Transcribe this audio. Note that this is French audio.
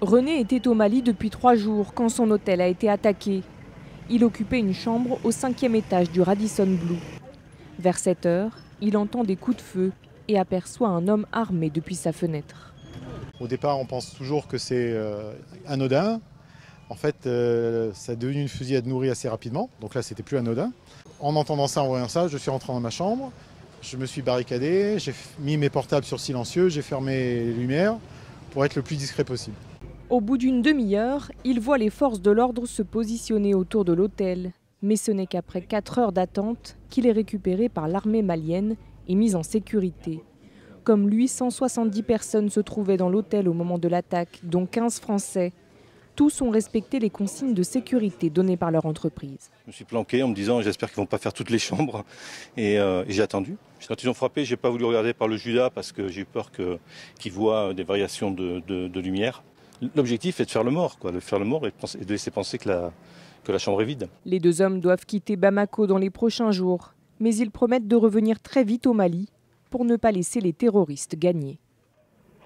René était au Mali depuis 3 jours quand son hôtel a été attaqué. Il occupait une chambre au 5e étage du Radisson Blu. Vers 7 heures, il entend des coups de feu et aperçoit un homme armé depuis sa fenêtre. Au départ, on pense toujours que c'est anodin. En fait, ça est devenu une fusillade nourrie assez rapidement. Donc là, c'était plus anodin. En entendant ça, en voyant ça, je suis rentré dans ma chambre. Je me suis barricadé, j'ai mis mes portables sur silencieux, j'ai fermé les lumières pour être le plus discret possible. Au bout d'une demi-heure, il voit les forces de l'ordre se positionner autour de l'hôtel. Mais ce n'est qu'après 4 heures d'attente qu'il est récupéré par l'armée malienne et mis en sécurité. Comme lui, 170 personnes se trouvaient dans l'hôtel au moment de l'attaque, dont 15 Français. Tous ont respecté les consignes de sécurité données par leur entreprise. Je me suis planqué en me disant j'espère qu'ils ne vont pas faire toutes les chambres et j'ai attendu. Quand ils ont frappé, je n'ai pas voulu regarder par le Judas parce que j'ai eu peur qu'ils voient des variations de lumière. L'objectif est de faire le mort, de faire le mort et de laisser penser que la chambre est vide. Les 2 hommes doivent quitter Bamako dans les prochains jours, mais ils promettent de revenir très vite au Mali pour ne pas laisser les terroristes gagner.